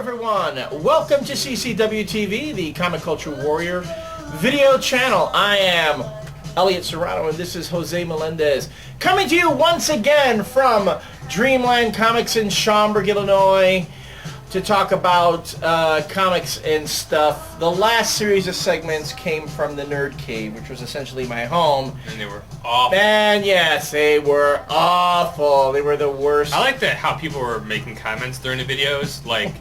everyone. Welcome to CCW TV, the Comic Culture Warrior video channel. I am Elliot Serrano, and this is Jose Melendez, coming to you once again from Dreamland Comics in Schaumburg, Illinois, to talk about comics and stuff. The last series of segments came from the Nerd Cave, which was essentially my home. And they were awful. And yes, they were awful. They were the worst. I like that how people were making comments during the videos, like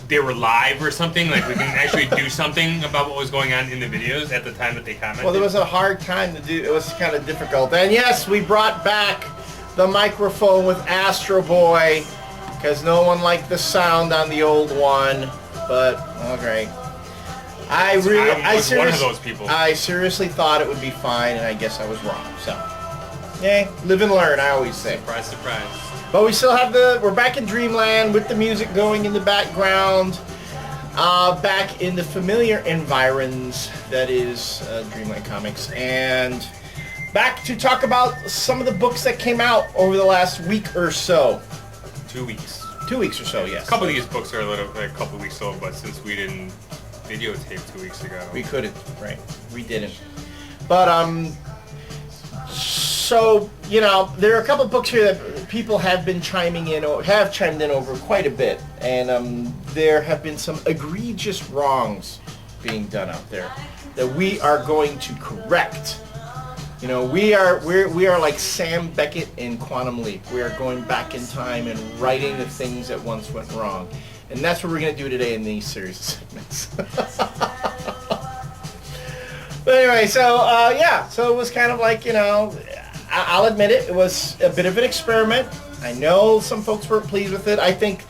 they were live or something, like we can actually do something about what was going on in the videos at the time that they commented. Well, there was a hard time to do. It was kind of difficult. And yes, we brought back the microphone with Astro Boy, because no one liked the sound on the old one, but okay. I was one of those people. I seriously thought it would be fine, and I guess I was wrong. So, yeah, live and learn. I always say. Surprise, surprise. But we still have we're back in Dreamland with the music going in the background, back in the familiar environs that is Dreamland Comics, and back to talk about some of the books that came out over the last week or so. 2 weeks. 2 weeks or so, yes. A couple of these books are a couple weeks old, but since we didn't videotape 2 weeks ago, we couldn't, right? We didn't. But so you know, there are a couple of books here that people have been chimed in over quite a bit, and there have been some egregious wrongs being done out there that we are going to correct. You know, we are like Sam Beckett in Quantum Leap. We are going back in time and righting the things that once went wrong. And that's what we're going to do today in these series of segments. But anyway, so it was kind of like, you know, I'll admit it was a bit of an experiment. I know some folks weren't pleased with it. I think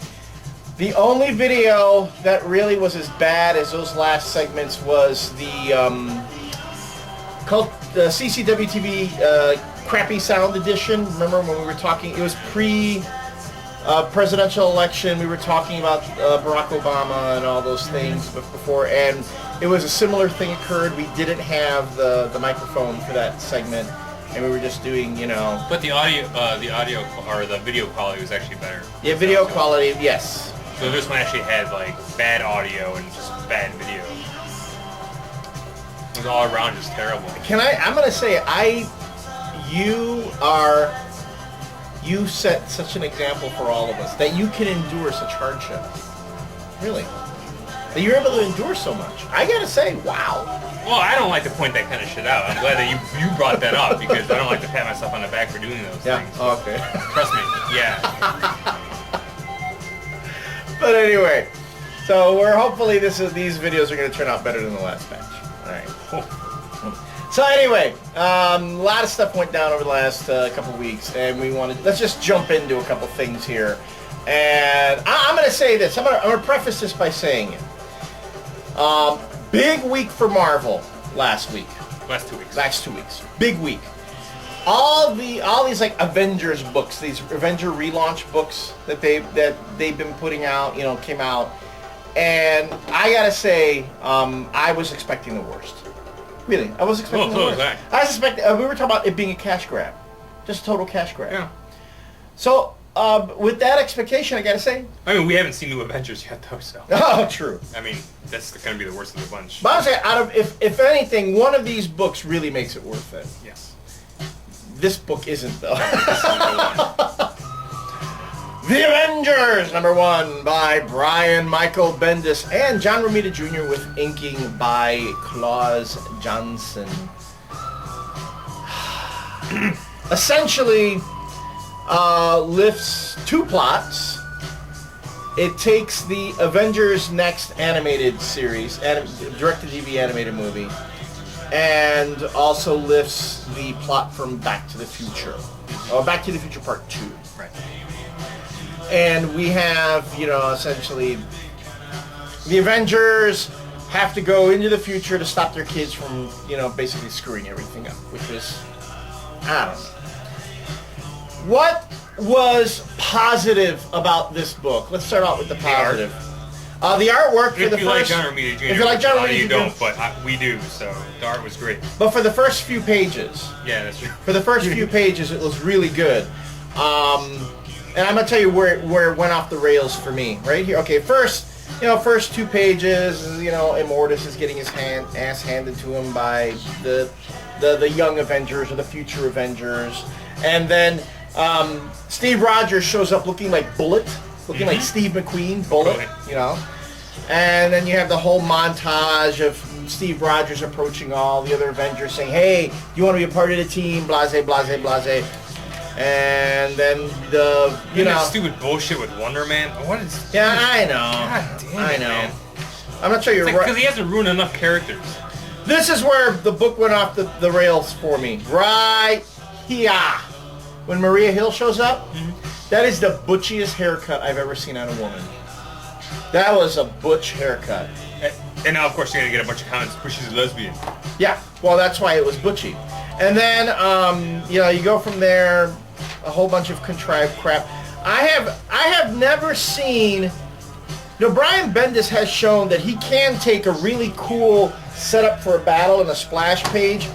the only video that really was as bad as those last segments was the CCW TV crappy sound edition. Remember when we were talking, it was pre-presidential election, we were talking about Barack Obama and all those things before, and it was a similar thing occurred. We didn't have the microphone for that segment, and we were just doing, you know. But the audio or the video quality was actually better. Yeah, video quality, yes. So this one actually had like bad audio and just bad video. It was all around just terrible. I'm gonna say you set such an example for all of us that you can endure such hardship. Really. That you're able to endure so much. I gotta say, wow. Well, I don't like to point that kind of shit out. I'm glad that you brought that up, because I don't like to pat myself on the back for doing those things. Oh, okay. Trust me. Yeah. But anyway, so hopefully these videos are gonna turn out better than the last batch. Alright. So anyway, a lot of stuff went down over the last couple weeks, and let's just jump into a couple things here. And I'm going to say this. I'm going to preface this by saying it. Big week for Marvel last week. Last 2 weeks. Last 2 weeks. Big week. All these like Avengers books, these Avenger relaunch books that they've been putting out, you know, came out. And I gotta say, I was expecting the worst. Really, I was expecting the worst. I was expecting. We were talking about it being a cash grab, just a total cash grab. Yeah. So, with that expectation, I gotta say. I mean, we haven't seen New Avengers yet, though. So. Oh, true. I mean, that's gonna be the worst of the bunch. But I would say, if anything, one of these books really makes it worth it. Yes. This book isn't, though. The Avengers, #1, by Brian Michael Bendis and John Romita Jr. with inking by Klaus Johnson. Essentially, lifts two plots. It takes the Avengers Next animated series, direct-to-TV animated movie, and also lifts the plot from Back to the Future. Back to the Future Part 2. Right. And we have, you know, essentially the Avengers have to go into the future to stop their kids from, you know, basically screwing everything up, which is, I don't know. What was positive about this book? Let's start out with the positive. The artwork for the first... If you like John Romita Jr., if you like John Romita Jr. You don't, but we do, so the art was great. But for the first few pages... Yeah, that's true. For the first few pages, it was really good. And I'm going to tell you where it went off the rails for me. Right here. Okay, first, first 2 pages, Immortus is getting his ass handed to him by the young Avengers or the future Avengers. And then Steve Rogers shows up looking like Bullet, looking like Steve McQueen, Bullet, And then you have the whole montage of Steve Rogers approaching all the other Avengers saying, hey, do you want to be a part of the team? Blase, blase, blase. And then that stupid bullshit with Wonder Man. What is? Yeah, I know. God damn I it, know. Man. I'm not sure you're right. Because he hasn't ruined enough characters. This is where the book went off the rails for me. Right here. When Maria Hill shows up, that is the butchiest haircut I've ever seen on a woman. That was a butch haircut. And now, of course, you're going to get a bunch of comments, but she's a lesbian. Yeah, well, that's why it was butchy. And then, you go from there, a whole bunch of contrived crap. I have never seen... Brian Bendis has shown that he can take a really cool setup for a battle and a splash page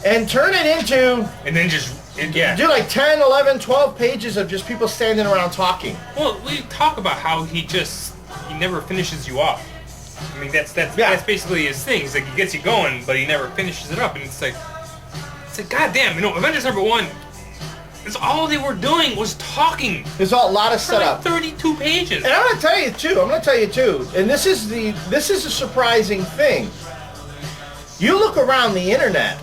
and turn it into... And then just... do like 10, 11, 12 pages of just people standing around talking. Well, we talk about how he never finishes you off. I mean, that's basically his thing. It's like he gets you going, but he never finishes it up. And it's like goddamn, Avengers #1, it's all they were doing was talking. There's a lot of setup. Like 32 pages. And I'm going to tell you too, and this is a surprising thing. You look around the internet,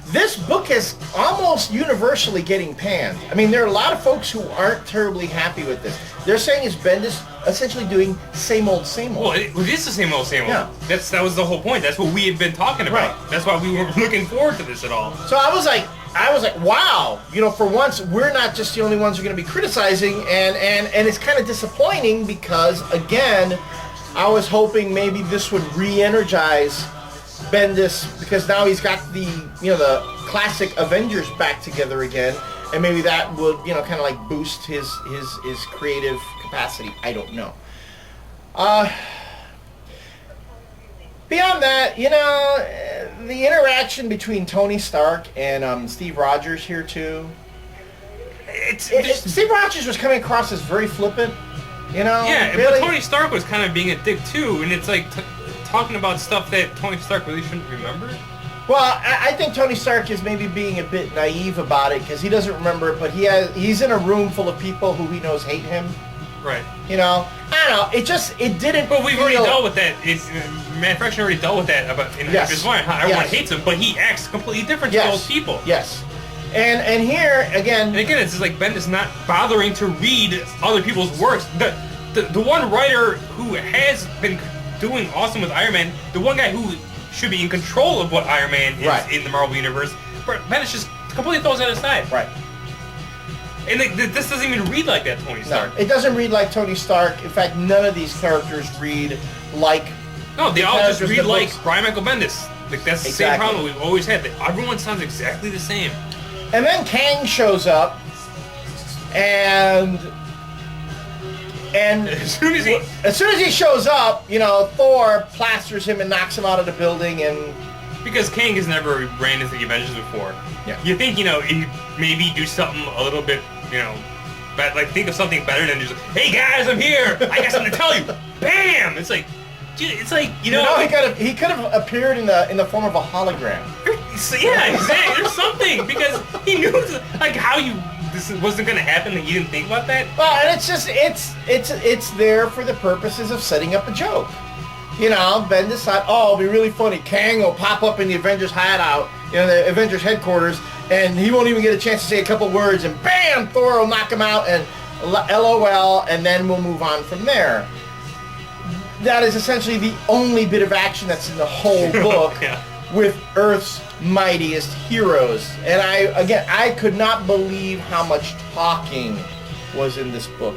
this book is almost universally getting panned. I mean, there are a lot of folks who aren't terribly happy with this. They're saying it's Bendis essentially doing same old, same old. Well, it is the same old, same old. Yeah. That was the whole point. That's what we had been talking about. Right. That's why we were looking forward to this at all. So I was like, wow, for once we're not just the only ones who are going to be criticizing, and it's kind of disappointing because again, I was hoping maybe this would re-energize Bendis because now he's got the classic Avengers back together again, and maybe that would kind of like boost his creative capacity. I don't know. Beyond that, the interaction between Tony Stark and Steve Rogers here too. Steve Rogers was coming across as very flippant, Yeah, really. but Tony Stark was kind of being a dick too, and it's like talking about stuff that Tony Stark really shouldn't remember. Well, I think Tony Stark is maybe being a bit naive about it because he doesn't remember it, but he's in a room full of people who he knows hate him. Right. I don't know. It didn't. But we've already dealt with that. Matt Fraction already dealt with that about in Yes. his line. How everyone Yes. hates him, but he acts completely different to Yes. those people. Yes. And here again. And again, it's just like Bendis not bothering to read other people's works. The one writer who has been doing awesome with Iron Man, the one guy who should be in control of what Iron Man is Right. in the Marvel Universe, Bendis just completely throws that aside. Right. And this doesn't even read like that, Tony Stark. No, it doesn't read like Tony Stark. In fact, none of these characters read like. No, they all just characters read in the like books. Brian Michael Bendis. Like that's the same Exactly. problem we've always had. That everyone sounds exactly the same. And then Kang shows up, and As soon as he shows up, Thor plasters him and knocks him out of the building, and because Kang has never ran into the Avengers before. Yeah. You think he maybe do something a little bit but like think of something better than just hey guys I'm here I got something to tell you. Bam! It's like dude, it's like he could have appeared in the form of a hologram. Yeah, exactly. There's something because he knew like how this wasn't gonna happen and you didn't think about that. Well, and it's just it's there for the purposes of setting up a joke. Bendis thought, it'll be really funny. Kang will pop up in the Avengers hideout, the Avengers headquarters, and he won't even get a chance to say a couple words, and bam, Thor will knock him out, and LOL, and then we'll move on from there. That is essentially the only bit of action that's in the whole book. Yeah. With Earth's mightiest heroes. And I could not believe how much talking was in this book.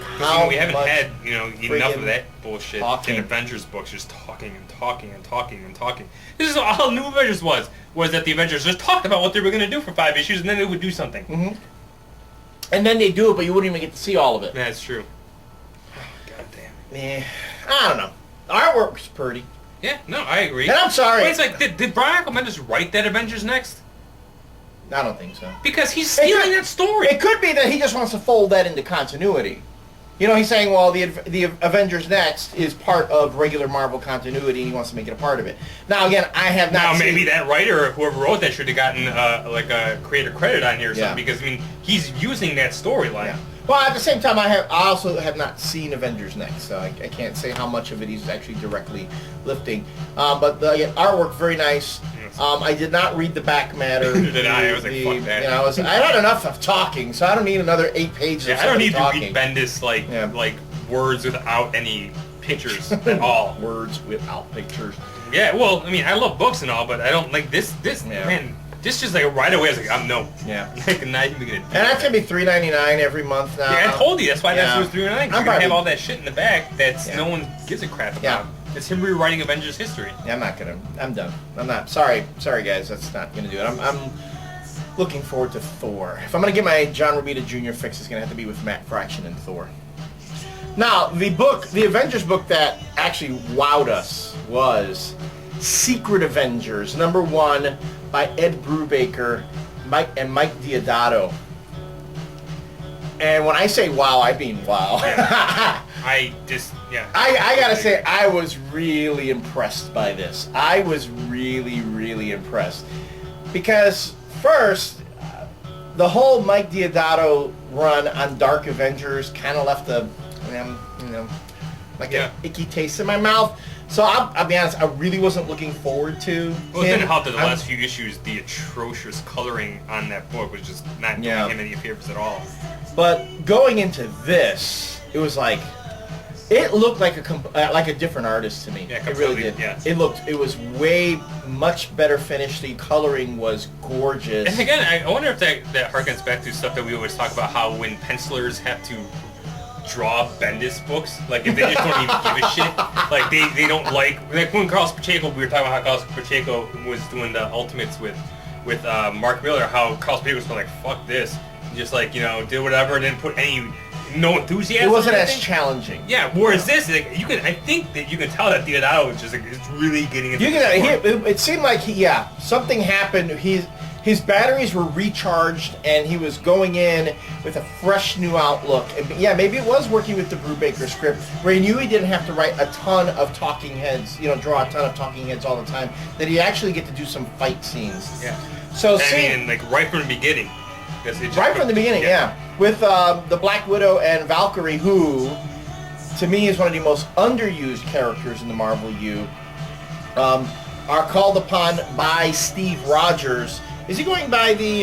We haven't had, enough of that bullshit talking. in Avengers books, just talking and talking and talking and talking. This is all New Avengers was that the Avengers just talked about what they were going to do for 5 issues and then they would do something. Mm-hmm. And then they do it, but you wouldn't even get to see all of it. That's true. God damn it. I don't know. The artwork's pretty. Yeah, no, I agree. And I'm sorry. But it's like, did Brian Michael Bendis write that Avengers Next? I don't think so. Because he's stealing that story. It could be that he just wants to fold that into continuity. He's saying, well, the Avengers Next is part of regular Marvel continuity, and he wants to make it a part of it. Now, again, I have not seen... Now, maybe that writer or whoever wrote that should have gotten, like, a creator credit on here or something, because, I mean, he's using that storyline. Yeah. Well, at the same time, I also have not seen Avengers Next, so I can't say how much of it he's actually directly lifting. But the artwork, very nice. I did not read the back matter. Did I? I was like, fuck that. I had enough of talking, so I don't need another 8 pages of I don't need talking. to read Bendis, like words without any pictures at all. Words without pictures. Yeah, well, I mean, I love books and all, but I don't like this, man. This just like right away, I was like, I'm no. Yeah. Like, not even gonna do and that's gonna be $3.99 every month now. Yeah, I told you, that's why that was $3.99. You're gonna have all that shit in the back that no one gives a crap about. Yeah. It's him rewriting Avengers history. Yeah, I'm done. I'm not. Sorry guys, that's not gonna do it. I'm looking forward to Thor. If I'm gonna get my John Romita Jr. fix, it's gonna have to be with Matt Fraction and Thor. Now, the Avengers book that actually wowed us was Secret Avengers, #1 by Ed Brubaker, Mike Deodato. And when I say wow, I mean wow. Yeah. I gotta say, I was really impressed by this. I was really, really impressed. Because, first, the whole Mike Deodato run on Dark Avengers kind of left an icky taste in my mouth. So I'll be honest, I really wasn't looking forward to Well, it didn't help that the last few issues, the atrocious coloring on that book was just not doing him any favors at all. But going into this, it was like, it looked like a different artist to me. Yeah, it really did. Yeah. It was way much better finished. The coloring was gorgeous. And again, I wonder if that harkens back to stuff that we always talk about, how when pencilers have to draw Bendis books, like if they just don't even give a shit, like they don't like when Carlos Pacheco, we were talking about how Carlos Pacheco was doing the Ultimates with Mark Miller, how Carlos Pacheco was like, fuck this, just like, did whatever and didn't put no enthusiasm. It wasn't as challenging. Yeah, whereas this, like, I think that you can tell that Deodato was just like, is really getting into it seemed like something happened. His batteries were recharged, and he was going in with a fresh new outlook. And maybe it was working with the Brubaker script, where he knew he didn't have to write a ton of talking heads, draw a ton of talking heads all the time, that he actually get to do some fight scenes. Yeah. So right from the beginning. Right from the beginning, with the Black Widow and Valkyrie, who, to me, is one of the most underused characters in the Marvel U, are called upon by Steve Rogers. Is he going by the,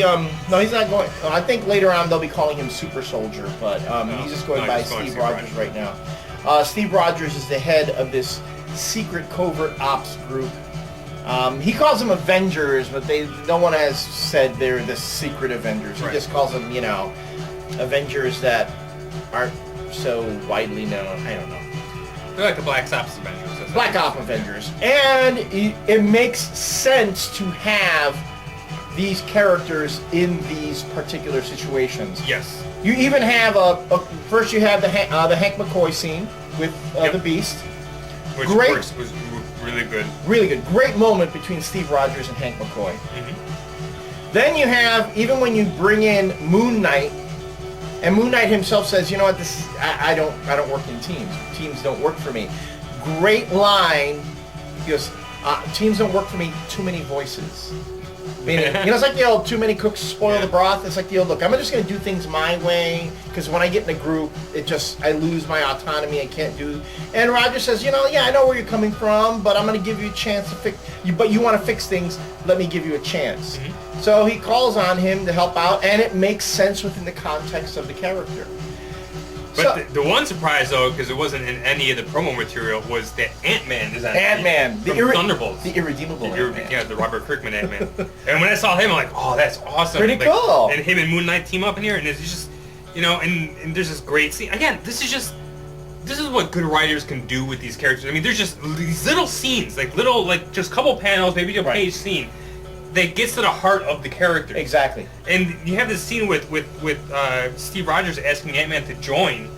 no, he's not going, I think later on they'll be calling him Super Soldier, but he's just going by Steve Rogers right now. Steve Rogers is the head of this secret covert ops group. He calls them Avengers, but no one has said they're the Secret Avengers. He just calls them, Avengers that aren't so widely known. I don't know. They're like the Black Ops Avengers. Black Ops Avengers. And it makes sense to have these characters in these particular situations. Yes. You even have first you have the Hank McCoy scene with the Beast. Which was really good. Really good. Great moment between Steve Rogers and Hank McCoy. Mm-hmm. Then you have, even when you bring in Moon Knight, and Moon Knight himself says, you know what, I don't work in teams. Teams don't work for me. Great line. He goes, teams don't work for me, too many voices. Meaning, it's like the old, too many cooks spoil the broth. It's like the old, look, I'm just going to do things my way, because when I get in a group, I lose my autonomy. I can't do. And Roger says, I know where you're coming from, but I'm going to give you a chance to fix. But you want to fix things? Let me give you a chance. Mm-hmm. So he calls on him to help out, and it makes sense within the context of the character. But the one surprise, though, because it wasn't in any of the promo material, was that Ant-Man is on Ant-Man, the Thunderbolts. The irredeemable Ant-Man. Yeah, the Robert Kirkman Ant-Man. And when I saw him, I'm like, oh, that's awesome. Pretty cool. And him and Moon Knight team up in here, and it's just, and there's this great scene. Again, this is what good writers can do with these characters. I mean, there's just these little scenes, just couple panels, maybe a page scene, that gets to the heart of the character. Exactly. And you have this scene with Steve Rogers asking Ant-Man to join,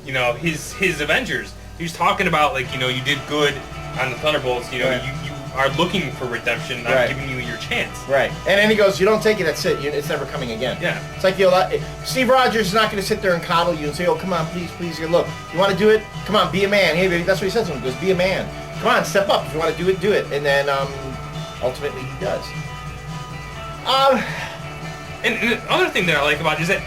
his Avengers. He was talking about, you did good on the Thunderbolts. You are looking for redemption. I'm giving you your chance. Right. And then he goes, you don't take it, that's it. It's never coming again. Yeah. It's like, Steve Rogers is not going to sit there and coddle you and say, oh, come on, please, please. Look, you want to do it? Come on, be a man. Hey, baby, that's what he says to him. He goes, be a man. Come on, step up. If you want to do it, do it. And then ultimately he does. And the other thing that I like about it is that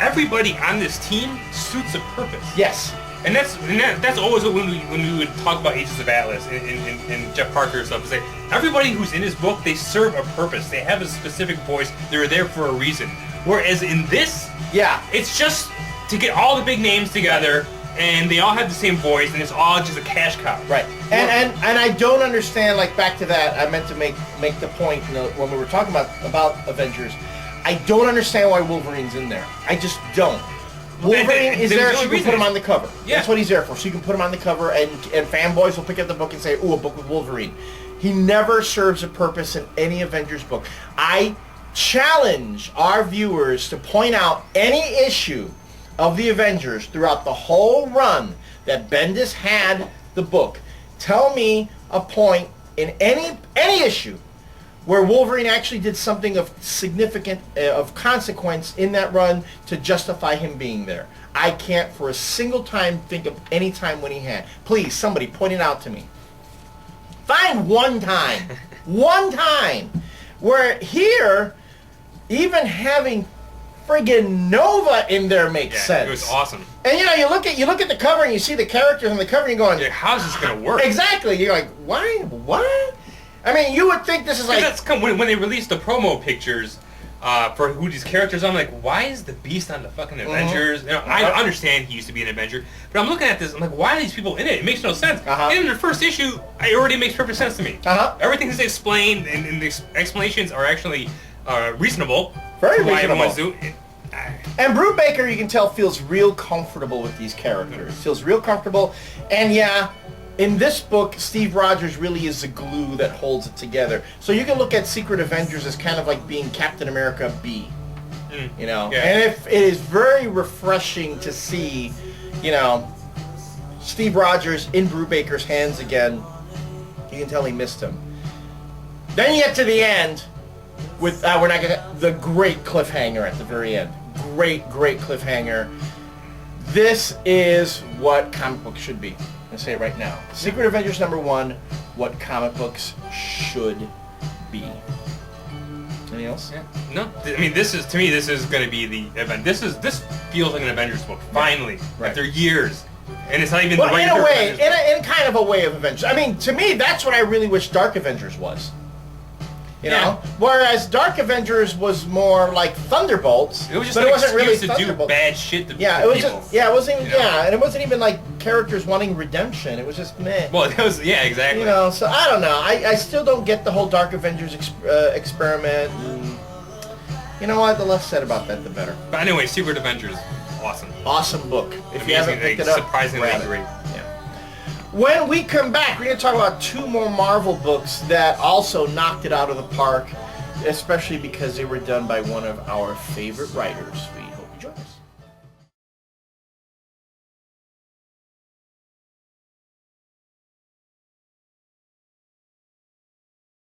everybody on this team suits a purpose. Yes. And that's always when we would talk about Agents of Atlas and Jeff Parker and stuff. Is that everybody who's in his book, they serve a purpose. They have a specific voice. They're there for a reason. Whereas in this, it's just to get all the big names together, and they all have the same voice, and it's all just a cash cow. Right. And I don't understand. Like, back to that, I meant to make the point, when we were talking about Avengers. I don't understand why Wolverine's in there. I just don't. Wolverine is there so you can put him on the cover. Yeah. That's what he's there for. So you can put him on the cover, and fanboys will pick up the book and say, ooh, a book with Wolverine. He never serves a purpose in any Avengers book. I challenge our viewers to point out any issue of the Avengers throughout the whole run that Bendis had the book. Tell me a point in any issue where Wolverine actually did something of significant, of consequence in that run to justify him being there. I can't for a single time think of any time when he had. Please, somebody point it out to me. Find one time, where here, even having friggin' Nova in there makes sense. It was awesome. And you look at the cover and you see the characters on the cover and you're going, how's this gonna work? Exactly. You're like, why? What? I mean, you would think this is like... That's when they released the promo pictures for who these characters are, I'm like, why is the Beast on the fucking Avengers? I understand he used to be an Avenger, but I'm looking at this, I'm like, why are these people in it? It makes no sense. In the first issue, it already makes perfect sense to me. Everything is explained, and the explanations are actually reasonable. Very reasonable. And Brubaker, you can tell, feels real comfortable with these characters. Feels real comfortable, and in this book, Steve Rogers really is the glue that holds it together. So you can look at Secret Avengers as kind of like being Captain America B. And it is very refreshing to see, Steve Rogers in Brubaker's hands again. You can tell he missed him. Then you get to the end with the great cliffhanger at the very end. Great cliffhanger. This is what comic books should be. I'm going to say it right now. Secret Avengers #1, what comic books should be. Anything else? No. I mean, this is going to be the event. This feels like an Avengers book. Finally, after years, and it's not even the right. In a way, in kind of a way of Avengers. I mean, to me, that's what I really wish Dark Avengers was. You know, whereas Dark Avengers was more like Thunderbolts. It was just but an it wasn't really excuse to do bad shit to it people. was just it wasn't even and it wasn't even like characters wanting redemption. It was just meh. Well, it was exactly. So I don't know. I still don't get the whole Dark Avengers experiment. And you know what? The less said about that, the better. But anyway, Secret Avengers, awesome book. If you haven't picked it up, surprisingly great. When we come back, we're going to talk about 2 more Marvel books that also knocked it out of the park, especially because they were done by one of our favorite writers. We hope you join us.